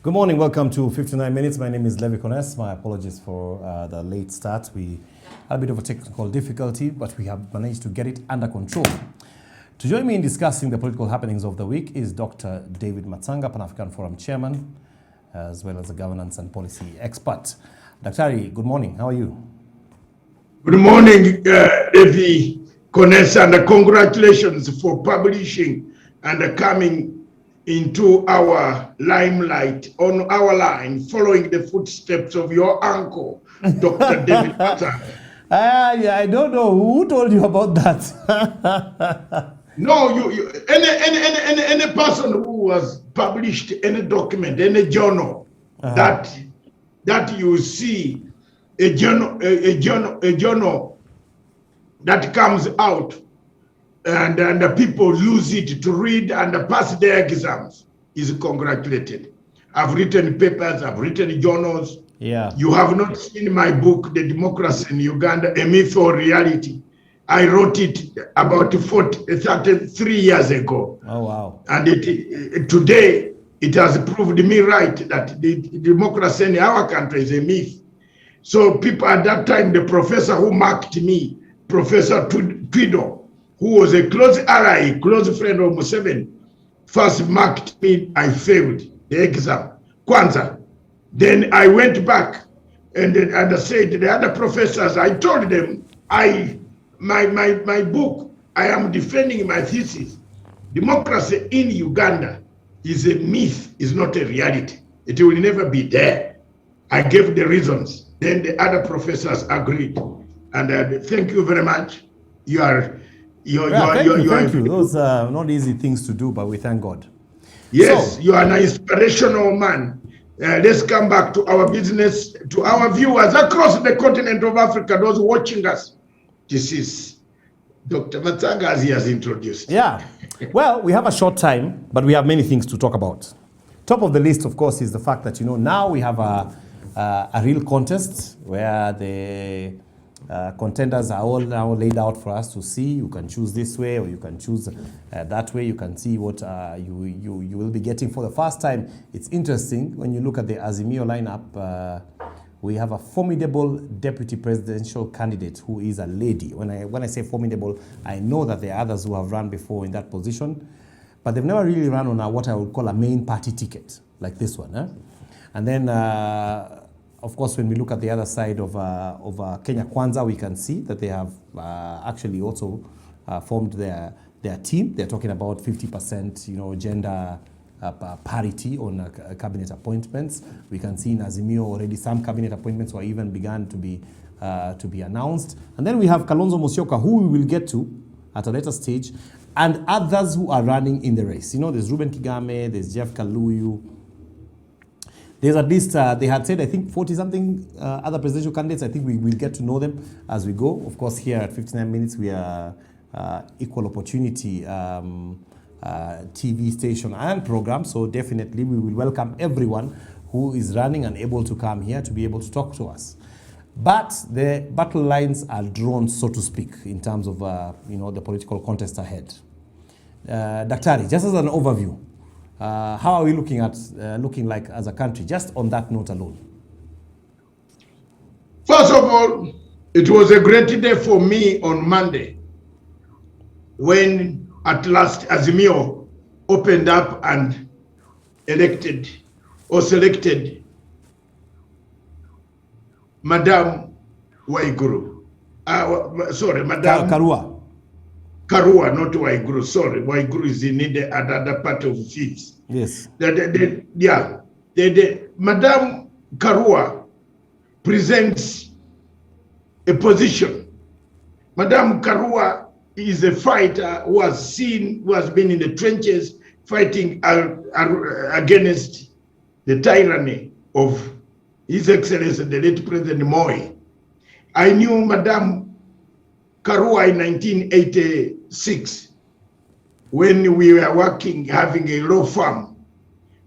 Good morning, welcome to 59 Minutes. My name is Levi Kones. My apologies for the late start. We had a bit of a technical difficulty, but we have managed to get it under control. To join me in discussing the political happenings of the week is Dr. David Matsanga-Pan African Forum Chairman, as well as a governance and policy expert. Dr. good morning. How are you? Good morning, Levi Kones, and congratulations for publishing and coming into our limelight, on our line, following the footsteps of your uncle, Dr. David Matsanga. Yeah, I don't know. Who told you about that? No, any person who has published any document, any journal, that you see a journal that comes out, and the people use it to read and pass their exams, is congratulated. I've written papers, I've written journals. Yeah. You have not seen my book, The Democracy in Uganda, A Myth or Reality. I wrote it about 33 years ago. Oh, wow. And today, it has proved me right that the democracy in our country is a myth. So people at that time, the professor who marked me, Professor Twido, who was a close ally, close friend of Museveni, first marked me. I failed the exam, Kwanzaa. Then I went back and said to the other professors, I told them, my book, I am defending my thesis. Democracy in Uganda is a myth, is not a reality. It will never be there. I gave the reasons. Then the other professors agreed. And thank you very much. Thank you. Those are not easy things to do, but we thank God. Yes, you are an inspirational man. Let's come back to our business, to our viewers across the continent of Africa, those watching us. This is Dr. Matsanga, as he has introduced. Yeah. Well, we have a short time, but we have many things to talk about. Top of the list, of course, is the fact that, now we have a real contest where the contenders are all now laid out for us to see. You can choose this way or you can choose that way. You can see what you will be getting for the first time. It's interesting when you look at the Azimio lineup. We have a formidable deputy presidential candidate who is a lady. When I say formidable, I know that there are others who have run before in that position, but they've never really run on what I would call a main party ticket, like this one. And then, of course, when we look at the other side of Kenya Kwanzaa, we can see that they have actually also formed their team. They're talking about 50%, gender parity on cabinet appointments. We can see in Azimio already some cabinet appointments were even begun to be announced. And then we have Kalonzo Musyoka, who we will get to at a later stage, and others who are running in the race. There's Ruben Kigame, there's Jeff Kaluyu. There's at least, they had said, I think, 40-something other presidential candidates. I think we will get to know them as we go. Of course, here at 59 Minutes, we are equal opportunity TV station and program. So definitely, we will welcome everyone who is running and able to come here to be able to talk to us. But the battle lines are drawn, so to speak, in terms of, the political contest ahead. Daktari, just as an overview, how are we looking like as a country, just on that note alone? First of all, it was a great day for me on Monday when at last Azimio opened up and elected or selected Madam Waiguru. Madam Karua, not Waiguru. Sorry, Waiguru is in the other part of Fifth. Yes. Madam Karua presents a position. Madam Karua is a fighter who has been in the trenches fighting against the tyranny of His Excellency, the late President Moi. I knew Madam Karua in 1986 when we were having a law firm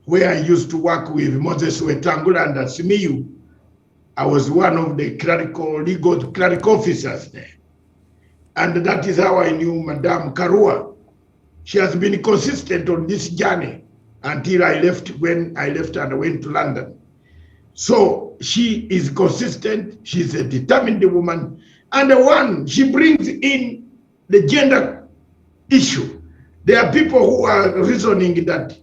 where I used to work with Moses Wetangula and Simiyu. I was one of the legal clerical officers there. And that is how I knew Madame Karua. She has been consistent on this journey until I left, when I left and went to London. So she is consistent. She's a determined woman. And the one, she brings in the gender issue. There are people who are reasoning that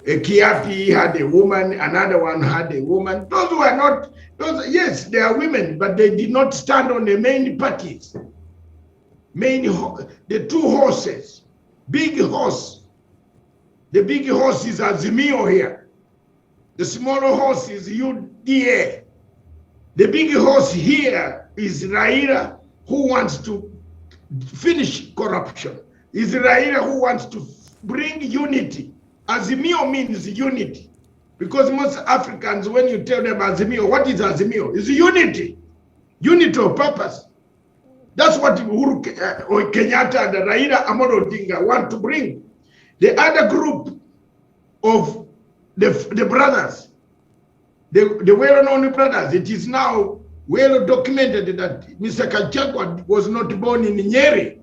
Kiapi had a woman, another one had a woman. Those who are not, those, yes, they are women, but they did not stand on the main parties. The two horses, big horse. The big horse is Azimio here. The smaller horse is UDA. The big horse here is Raila, who wants to finish corruption. Is Raila who wants to bring unity. Azimio means unity. Because most Africans, when you tell them Azimio, what is Azimio? It's unity. Unity of purpose. That's what Uhuru Kenyatta and Raila Amolo Odinga want to bring. The other group of the brothers, the well-known brothers, it is now well documented that Mr. Kajagwa was not born in Nyeri.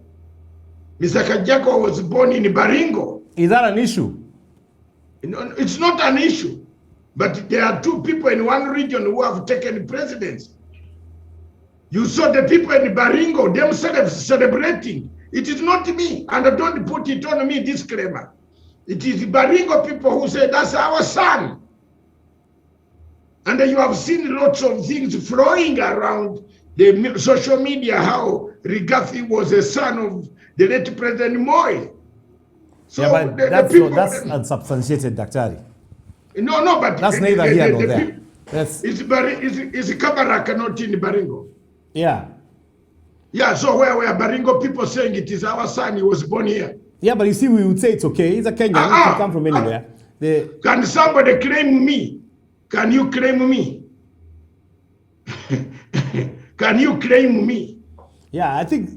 Mr. Kajagwa was born in Baringo. Is that an issue? It's not an issue, but there are two people in one region who have taken precedence. You saw the people in Baringo themselves celebrating. It is not me, and don't put it on me, disclaimer. It is Baringo people who say, that's our son. And you have seen lots of things flowing around the social media, how Rigathi was a son of the late President Moi. So yeah, but that's unsubstantiated, Daktari. No, but that's neither here nor there. It's Kabaraka, not in Baringo. Yeah. Yeah, so where Baringo people saying it is our son, he was born here. Yeah, but you see, we would say it's okay. He's a Kenyan. He can come from anywhere. Can somebody claim me? Can you claim me? Can you claim me? Yeah, I think,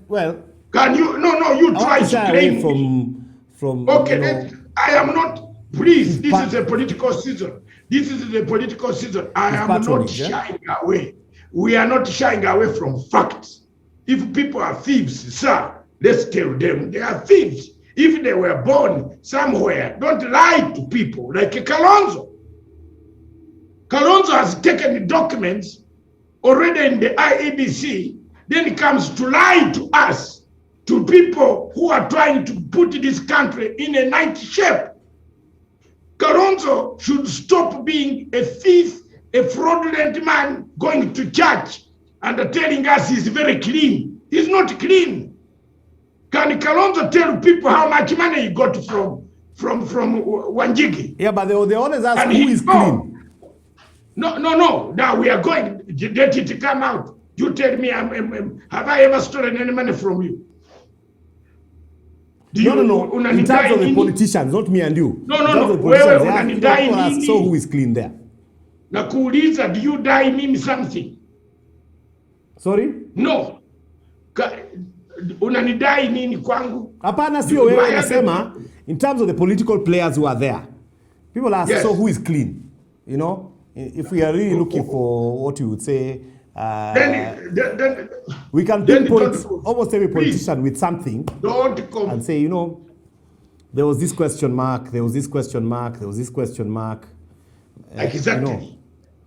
well... Can you? No, you try to claim me. Okay, you know, I am not... Please, this is a political season. This is the political season. I am not shying away. We are not shying away from facts. If people are thieves, sir, let's tell them they are thieves. If they were born somewhere, don't lie to people like Kalonzo. Kalonzo has taken documents already in the IEBC, then it comes to lie to us, to people who are trying to put this country in a night shape. Kalonzo should stop being a thief, a fraudulent man going to church and telling us he's very clean. He's not clean. Can Kalonzo tell people how much money he got from Wanjigi? Yeah, but they always ask who is clean. No. Now we are going to let it come out. You tell me, have I ever stolen any money from you? No. In terms of the politicians, not me and you. No. So who is clean there? Nakuuliza, do you die mean something? Sorry? No. Unanidai nini kwangu? Hapana, sio wewe unasema in terms of the political players who are there. People ask, yes. So who is clean? You know, if we are really looking for what you would say, then we can pinpoint almost every politician with something and say, you know, there was this question mark, there was this question mark, there was this question mark. Exactly. You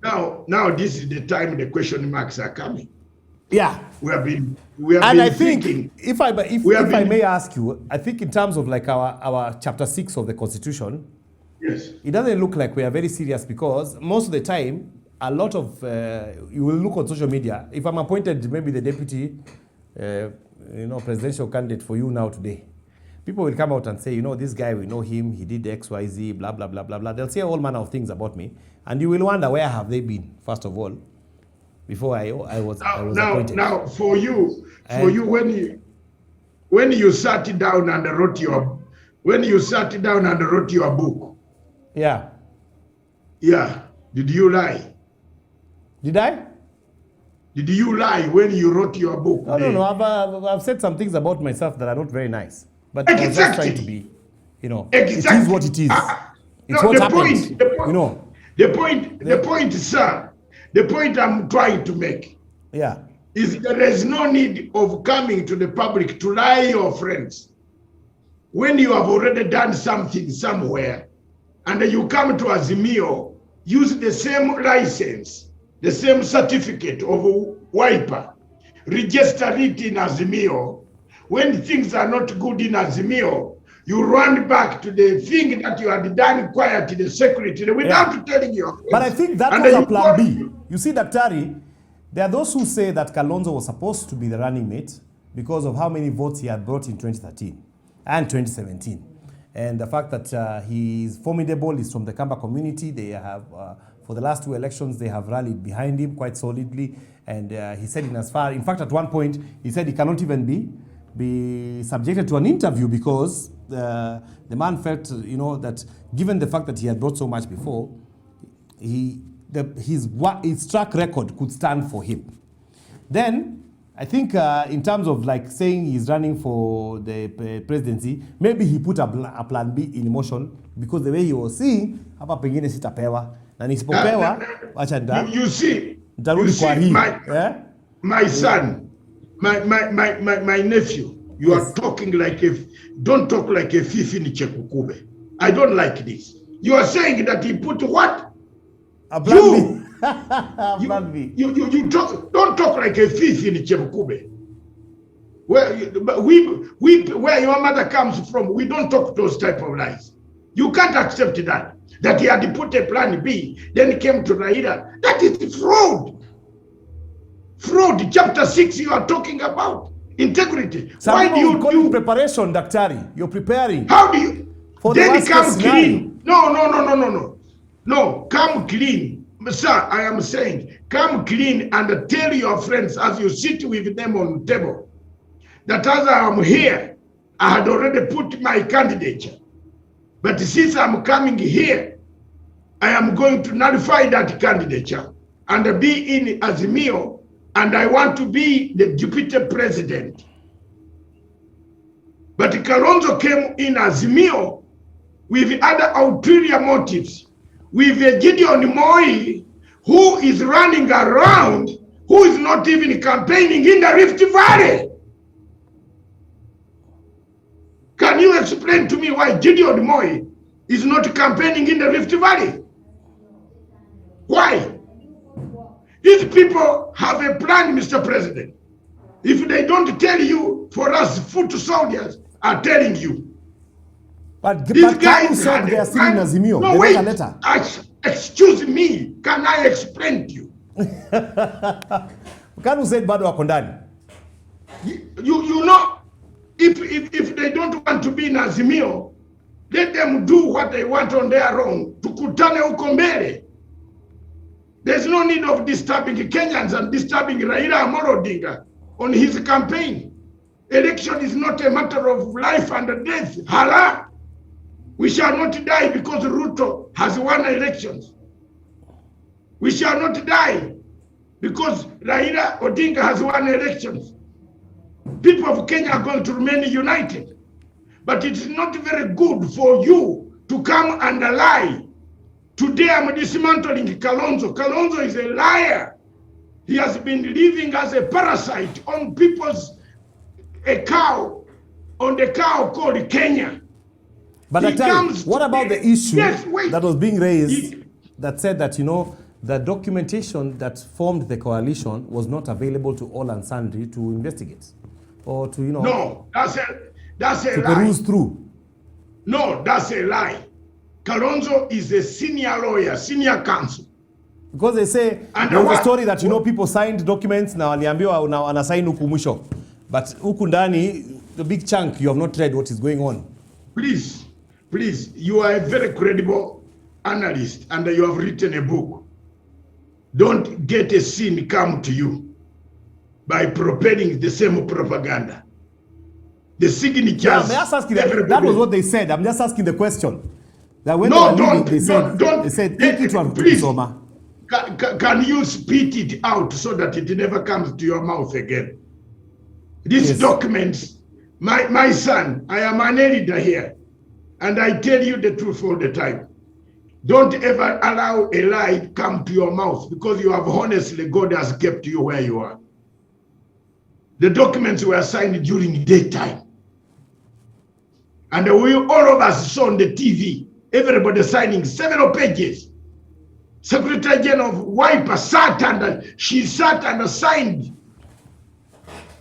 know. Now this is the time the question marks are coming. Yeah. We have been and I think thinking, if I may ask you, I think in terms of like our chapter 6 of the Constitution, yes, it doesn't look like we are very serious because most of the time, a lot of you will look on social media. If I'm appointed maybe the deputy, presidential candidate for you now today, people will come out and say, you know, this guy, we know him, he did X, Y, Z, blah, blah, blah, blah, blah. They'll say all manner of things about me. And you will wonder, where have they been, first of all, before I was appointed. Now, for you, when you sat down and wrote your book. Yeah. Yeah. Did you lie? Did I? Did you lie when you wrote your book? I don't know. I've said some things about myself that are not very nice. But I was just trying to be, you know, exactly. It is what it is. It's what happens. You know. The point, sir, the point I'm trying to make, yeah, is there is no need of coming to the public to lie your friends. when you have already done something somewhere, and you come to Azimio, use the same license, the same certificate of wiper, register it in Azimio. When things are not good in Azimio, you run back to the thing that you had done quietly, secretly, without telling your friends. But I think that was a plan B. You see, Daktari, there are those who say that Kalonzo was supposed to be the running mate because of how many votes he had brought in 2013 and 2017. And the fact that he is formidable, he's from the Kamba community. They have, for the last 2 elections, they have rallied behind him quite solidly. And he said in fact, at one point, he said he cannot even be subjected to an interview because the man felt, that given the fact that he had brought so much before, his track record could stand for him. Then, I think in terms of like saying he's running for the presidency, maybe he put a plan B in motion because the way he was seeing, hapa pengine sitapewa na nisipopewa acha you see my son, my nephew, you are talking like don't talk like a thief in Chekukube. I don't like this. You are saying that he put what? A plan B. You don't talk like a thief in Chebukube. Where your mother comes from, we don't talk those type of lies. You can't accept that he had put a plan B, then he came to Raila. That is fraud. Fraud. Chapter 6 you are talking about. Integrity. Why do you call it preparation, Daktari? You're preparing. How do you? For then the come clean. No, come clean. Sir, I am saying, come clean and tell your friends as you sit with them on the table that as I am here, I had already put my candidature. But since I'm coming here, I am going to nullify that candidature and be in Azimio, and I want to be the deputy president. But Kalonzo came in Azimio with other ulterior motives, with Gideon Moi, who is running around, who is not even campaigning in the Rift Valley. Can you explain to me why Gideon Moi is not campaigning in the Rift Valley? Why? These people have a plan, Mr. President. If they don't tell you, for us foot soldiers are telling you. But these guys said they are still in Azimio. No, wait. Excuse me. Can I explain to you? Kanu said bado wako ndani. You know, if they don't want to be in Azimio, let them do what they want on their own. Tukutane huko mbele. There's no need of disturbing Kenyans and disturbing Raila Amolo Odinga on his campaign. Election is not a matter of life and death. Hala! We shall not die because Ruto has won elections. We shall not die because Raila Odinga has won elections. People of Kenya are going to remain united. But it's not very good for you to come and lie. Today I'm dismantling Kalonzo. Kalonzo is a liar. He has been living as a parasite on a cow, on the cow called Kenya. But what about the issue that was being raised that said that, the documentation that formed the coalition was not available to all and sundry to investigate or to, No, that's a to lie. peruse through. No, that's a lie. Kalonzo is a senior lawyer, senior counsel. Because they say there's a story that, people signed documents na waliambiwa na wanasign huku mwisho. But huku ndani, the big chunk, you have not read what is going on. Please, you are a very credible analyst and you have written a book. Don't get a sin come to you by propelling the same propaganda. The signatures. Yeah, I'm just asking that was what they said. I'm just asking the question. That when they said, take it one, please. Can you spit it out so that it never comes to your mouth again? These documents, my son, I am an editor here, and I tell you the truth all the time. Don't ever allow a lie come to your mouth because you have honestly, God has kept you where you are. The documents were signed during daytime. And we, all of us saw on the TV, everybody signing several pages. Secretary General of Wiper sat and she sat and signed.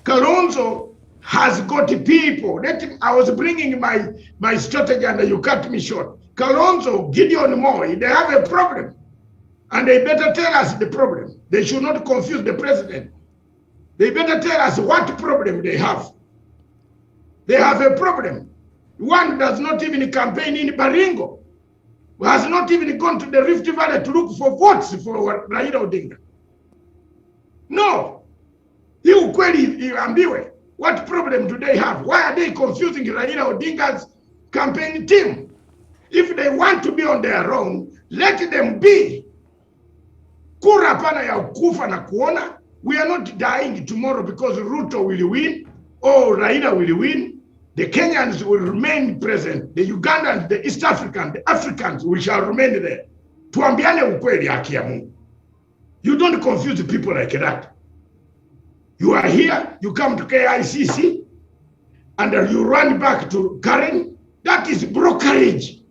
Kalonzo has got people. I was bringing my strategy and you cut me short. Kalonzo, Gideon Moi, they have a problem. And they better tell us the problem. They should not confuse the president. They better tell us what problem they have. They have a problem. One does not even campaign in Baringo, who has not even gone to the Rift Valley to look for votes for Raila Odinga. No. You query Ambiwe. What problem do they have? Why are they confusing Raila Odinga's campaign team? If they want to be on their own, let them be. Kura pana ya kufa na kuona. We are not dying tomorrow because Ruto will win or Raila will win. The Kenyans will remain present. The Ugandans, the East Africans, the Africans, we shall remain there. Tuambiane ukweli haki ya Mungu. You don't confuse people like that. You are here, you come to KICC, and you run back to Karen. That is brokerage.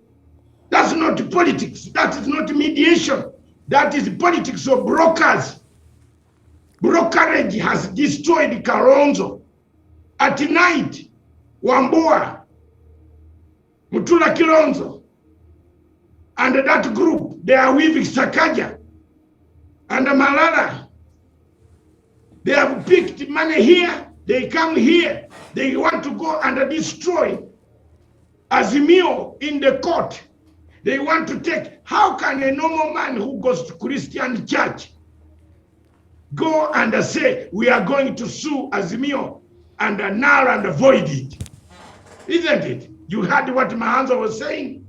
That's not politics. That is not mediation. That is politics of brokers. Brokerage has destroyed Kalonzo. At night, Wambua, Mutula Kilonzo, and that group, they are with Sakaja and Malala. They have picked money here, they come here, they want to go and destroy Azimio in the court. They want to take, how can a normal man who goes to Christian church go and say, we are going to sue Azimio and null and void it? Isn't it? You heard what Mahanza was saying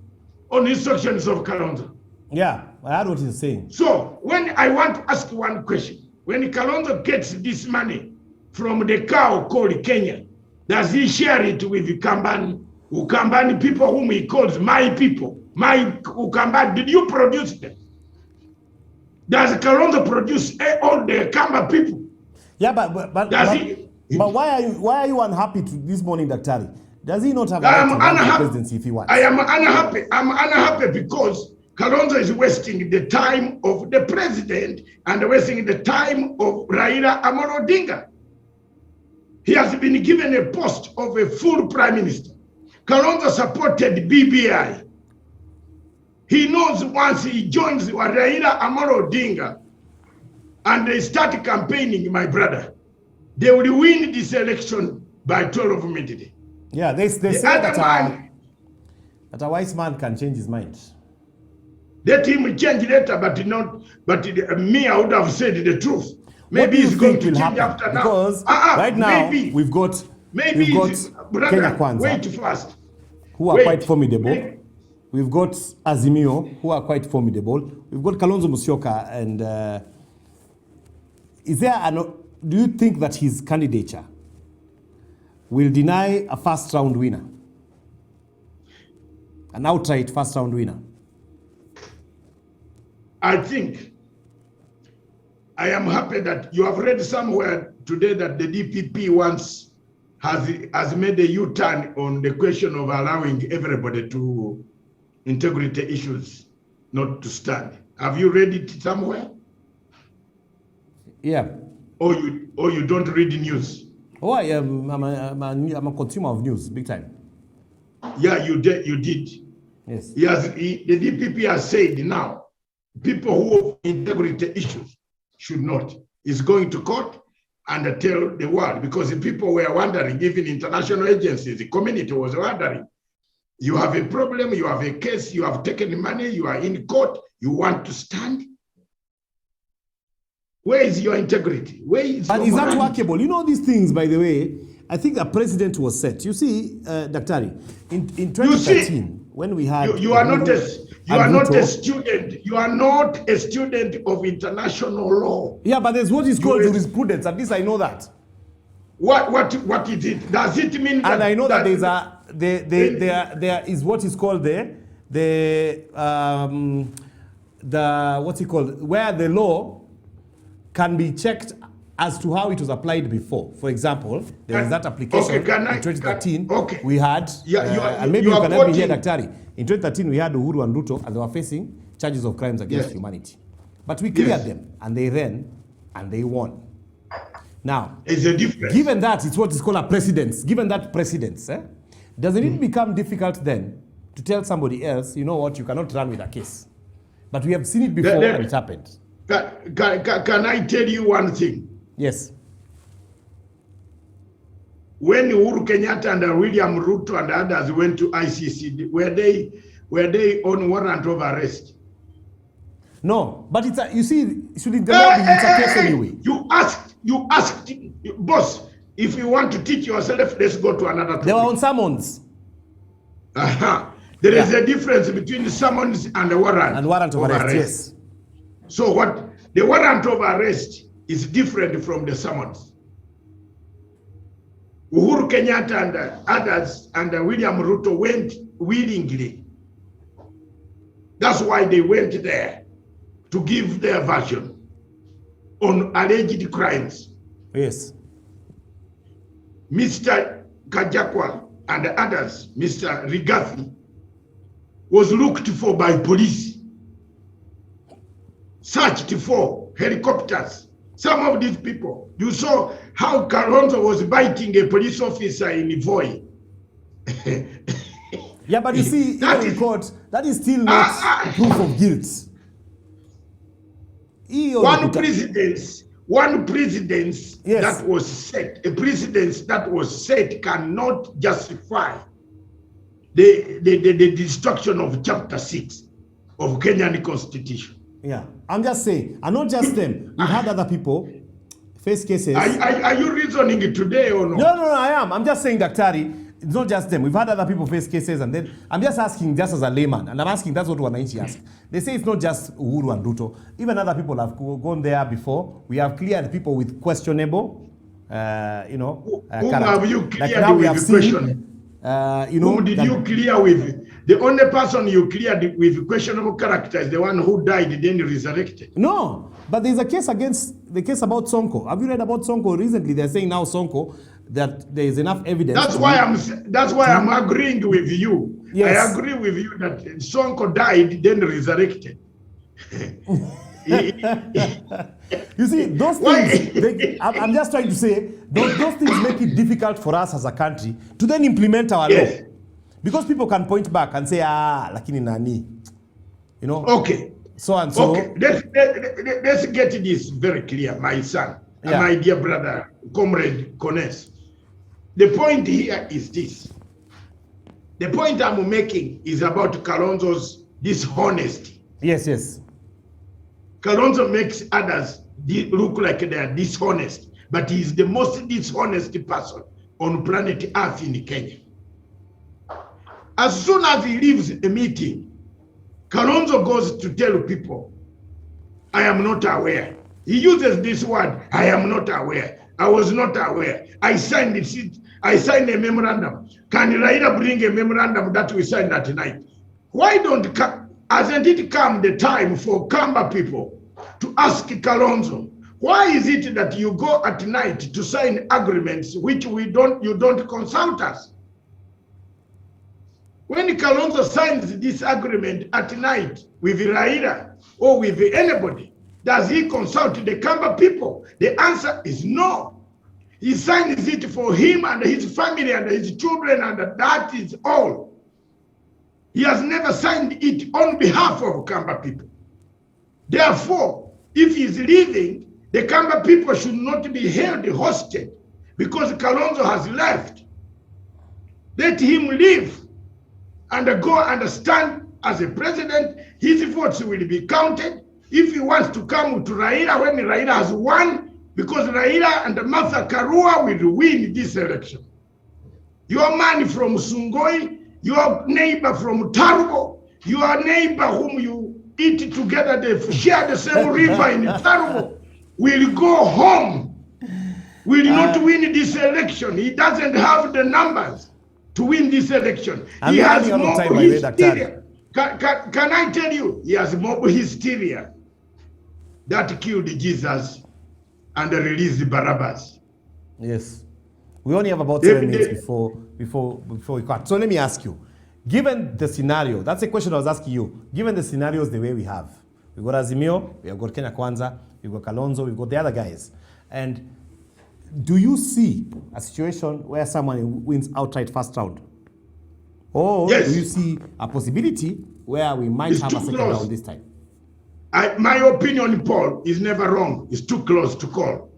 on instructions of Kalonzo. Yeah, I heard what he's saying. So when I want to ask one question, when Kalonzo gets this money from the cow called Kenya, does he share it with the Ukambani people whom he calls my people? My Ukambani, did you produce them? Does Kalonzo produce all the Kamba people? Yeah, but why are you unhappy this morning, Daktari? Does he not have a right to run for presidency if he wants? I am unhappy. I'm unhappy because Kalonzo is wasting the time of the president and wasting the time of Raila Amolo Odinga. He has been given a post of a full prime minister. Kalonzo supported BBI. He knows once he joins Raila Amolo Odinga and they start campaigning, my brother, they will win this election by 12 midday. Yeah, they say that a wise man can change his mind. Let him change later, but me, I would have said the truth. Maybe he's going to change after now. Because right now, we've got Kenya Kwanza, wait first, who are quite formidable. We've got Azimio, who are quite formidable. We've got Kalonzo Musyoka, and do you think that his candidature will deny a first-round winner? An outright first-round winner? I think I am happy that you have read somewhere today that the DPP has made a U-turn on the question of allowing everybody to integrity issues not to stand. Have you read it somewhere? Yeah. Or you don't read the news? Oh, I'm a consumer of news, big time. Yeah, you did. Yes. The DPP has said now, people who have integrity issues should not. It's going to court and tell the world, because the people were wondering, even international agencies, the community was wondering, you have a problem, you have a case, you have taken money, you are in court, you want to stand? Where is your integrity? Where is but is that workable? You know these things, by the way, I think a precedent was set. You see, Daktari, in 2013, when we had... You are not a student. You are not a student of international law. Yeah, but there's what is called jurisprudence. At least I know that. What is it? Does it mean that... And I know that there is what is called what's it called? Where the law can be checked as to how it was applied before. For example, there is that application in 2013. We had, and maybe you can help me here, Daktari. In 2013, we had Uhuru and Ruto, and they were facing charges of crimes against humanity. But we cleared them, and they ran, and they won. Now, it's a difference. Given that it's what is called a precedence, given that precedence, doesn't it become difficult then to tell somebody else, you know what, you cannot run with a case? But we have seen it before and it happened. Can I tell you one thing? Yes. When Uhuru Kenyatta and William Ruto and others went to ICC, were they on warrant of arrest? No, but it's a, you see, shouldn't it's a case anyway. You asked, boss, if you want to teach yourself, let's go to another topic. They were on summons. There is a difference between summons and a warrant. And warrant of arrest, yes. So what? The warrant of arrest is different from the summons. Uhuru Kenyatta and others and William Ruto went willingly. That's why they went there, to give their version on alleged crimes. Yes. Mr. Kajakwa and others, Mr. Rigathi, was looked for by police, searched for helicopters. Some of these people, you saw how Kalonzo was biting a police officer in Voi. Yeah, but you see, even in court, that is still not proof of guilt. One precedence that was set, a precedence that was set cannot justify the destruction of Chapter 6 of Kenyan Constitution. Yeah, I'm just saying, and not just them. We've had other people face cases. Are you reasoning today or no? No, I am. I'm just saying, Daktari, it's not just them. We've had other people face cases, and then I'm just asking, just as a layman, and I'm asking, that's what Wananchi ask. They say it's not just Uhuru and Ruto. Even other people have gone there before. We have cleared people with questionable, Whom have you cleared with questionable? Whom did you clear with? The only person you cleared with questionable character is the one who died, then resurrected. No, but there's a case about Sonko. Have you read about Sonko recently? They're saying now Sonko that there is enough evidence. That's why I'm agreeing with you. Yes. I agree with you that Sonko died, then resurrected. You see, those things, I'm just trying to say, those things make it difficult for us as a country to then implement our law. Because people can point back and say, lakini nani, you know? Okay. So and so. Okay, let's get this very clear, my son, and my dear brother, Comrade Kones. The point here is this. The point I'm making is about Kalonzo's dishonesty. Yes. Kalonzo makes others look like they are dishonest, but he is the most dishonest person on planet Earth in Kenya. As soon as he leaves a meeting, Kalonzo goes to tell people, I am not aware. He uses this word, I am not aware. I was not aware. I signed it. I signed a memorandum. Can Raila bring a memorandum that we signed at night? Why hasn't it come the time for Kamba people to ask Kalonzo, why is it that you go at night to sign agreements which you don't consult us? When Kalonzo signs this agreement at night with Raila or with anybody, does he consult the Kamba people? The answer is no. He signs it for him and his family and his children, and that is all. He has never signed it on behalf of Kamba people. Therefore, if he's leaving, the Kamba people should not be held hostage because Kalonzo has left. Let him leave and go and stand as a president. His votes will be counted. If he wants to come to Raila when Raila has won, because Raila and Martha Karua will win this election. Your man from Sungoi, your neighbor from Tarubo, your neighbor whom you eat together, they share the same river in Tarubo, will go home, will not win this election. He doesn't have the numbers to win this election. He has mob hysteria. Can I tell you, he has mob hysteria that killed Jesus and release the Barabbas. Yes. We only have about 7 minutes before we cut. So let me ask you, given the scenario, that's a question I was asking you, given the scenarios the way we have, we've got Azimio, we've got Kenya Kwanza, we've got Kalonzo, we've got the other guys. And do you see a situation where someone wins outright first round? Or yes. do you see a possibility where we might have a second round this time? My opinion, Paul, is never wrong. It's too close to call.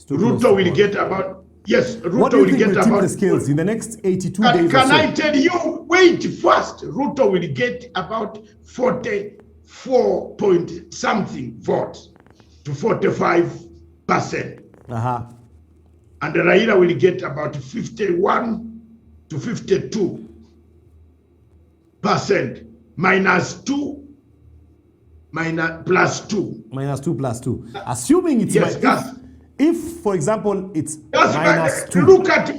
Ruto will get about, yes, Ruto will get about. What do you think will tip the scales in the next 82 days Can I tell you, wait first, Ruto will get about 44 point something votes to 45%. And Raila will get about 51 to 52%, plus 2. Minus 2 plus 2. Assuming it's yes, if, for example, it's minus 2. Look at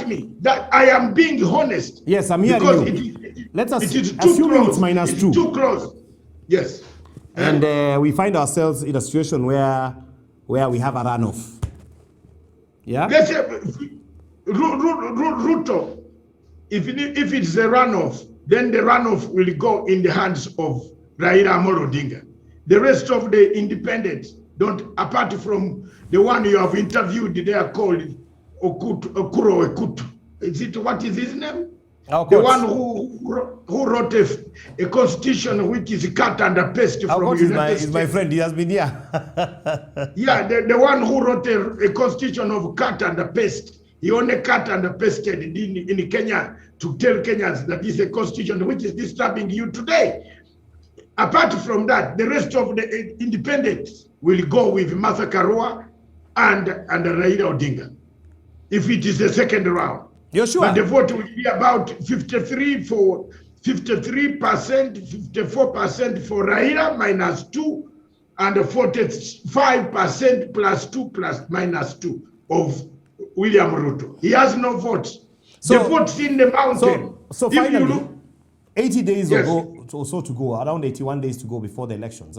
me. That I am being honest. Yes, I'm hearing you. Let's assume it's minus 2. Too close. Yes. And we find ourselves in a situation where we have a runoff. Yeah? Let's say, Ruto, if it's a runoff, then the runoff will go in the hands of Raila Amolo Odinga. The rest of the independents don't, apart from the one you have interviewed, they are called Okuro Ekutu. What is his name? The one who wrote a constitution which is cut and pasted from United States. He's my friend, he has been here. Yeah, the one who wrote a constitution of cut and paste. He only cut and pasted in Kenya to tell Kenyans that this is a constitution which is disturbing you today. Apart from that, the rest of the independents will go with Martha Karua and Raila Odinga, if it is the second round. You're sure? But the vote will be about 53%, 54% for Raila, minus 2, and 45% plus 2 plus minus 2 of William Ruto. He has no votes. The votes in the mountain. So finally, 80 days or so to go, around 81 days to go before the elections.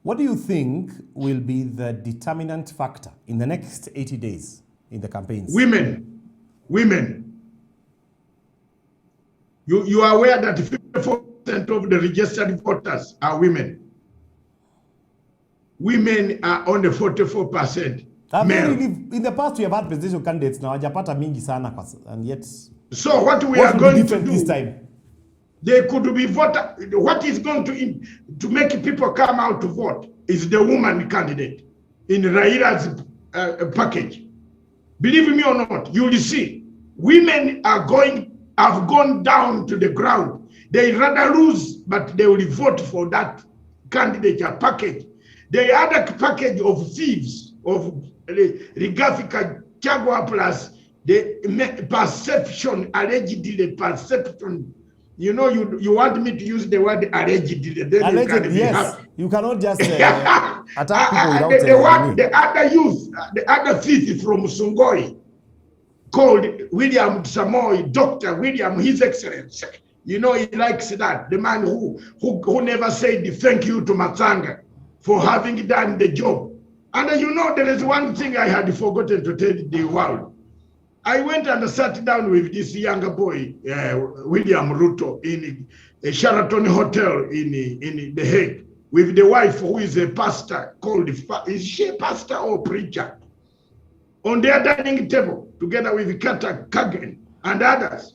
What do you think will be the determinant factor in the next 80 days in the campaigns? Women. You are aware that 54% of the registered voters are women. Women are only 44%. In the past, we have had presidential candidates now, and yet. So what we are going to do this time? They could be voted. What is going to make people come out to vote is the woman candidate in Raila's package. Believe me or not, you will see women have gone down to the ground. They rather lose, but they will vote for that candidate package. The other package of thieves, of Rigathi Gachagua plus the perception, allegedly perception. You know, you want me to use the word allegedly. Allegedly, yes. You cannot just attack people without the other thief from Sungoi, called William Samoei, Dr. William, His Excellency. You know, he likes that. The man who never said thank you to Matsanga for having done the job. And you know, there is one thing I had forgotten to tell the world. I went and sat down with this younger boy, William Ruto, in a Sheraton Hotel in The Hague, with the wife who is a pastor called, is she a pastor or preacher? On their dining table, together with Kata Kagan and others.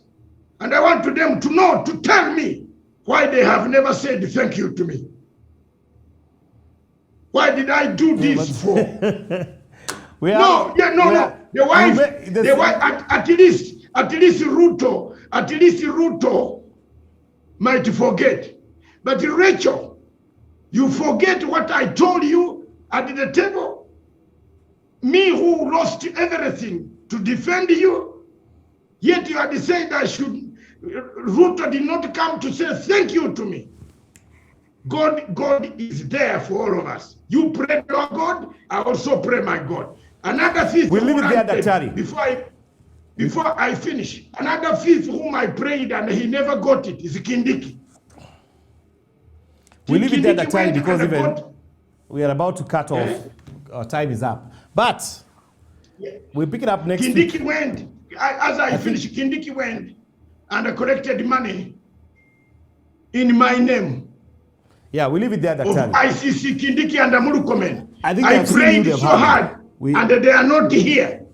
And I want them to tell me why they have never said thank you to me. Why did I do this for? No. The wife, at least Ruto might forget. But Rachel, you forget what I told you at the table? Me who lost everything to defend you, yet you had said Ruto did not come to say thank you to me. God is there for all of us. You pray to our God, I also pray my God. Another thief. We'll leave it there, Daktari. Before I finish, another thief whom I prayed and he never got it is Kindiki. We'll leave it there, Daktari, because we are about to cut off. Our time is up. But we'll pick it up next week. Kindiki went, as I finished, Kindiki went and collected money in my name. Yeah, we leave it there, Of Daktari. ICC, Kindiki and Murkomen. I think I prayed so hard, and they are not here.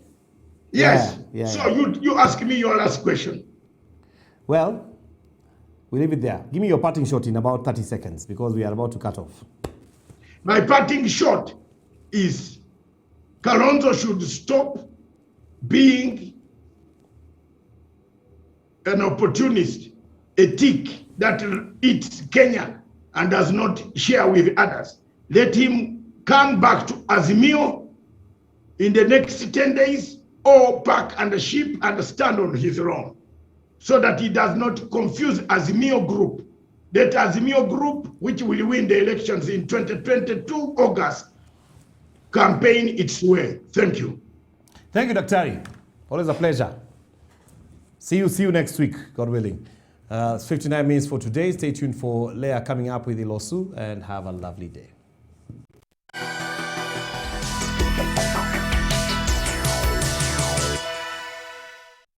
Yes. So you ask me your last question. Well, we leave it there. Give me your parting shot in about 30 seconds because we are about to cut off. My parting shot is Kalonzo should stop being an opportunist, a tick that eats Kenya and does not share with others. Let him come back to Azimio in the next 10 days or pack and ship and stand on his own so that he does not confuse Azimio group. That Azimio group, which will win the elections in 2022 August, campaign its way. Thank you. Thank you, Daktari. Always a pleasure. See you next week, God willing. 59 minutes for today. Stay tuned for Leah coming up with Ilosu and have a lovely day.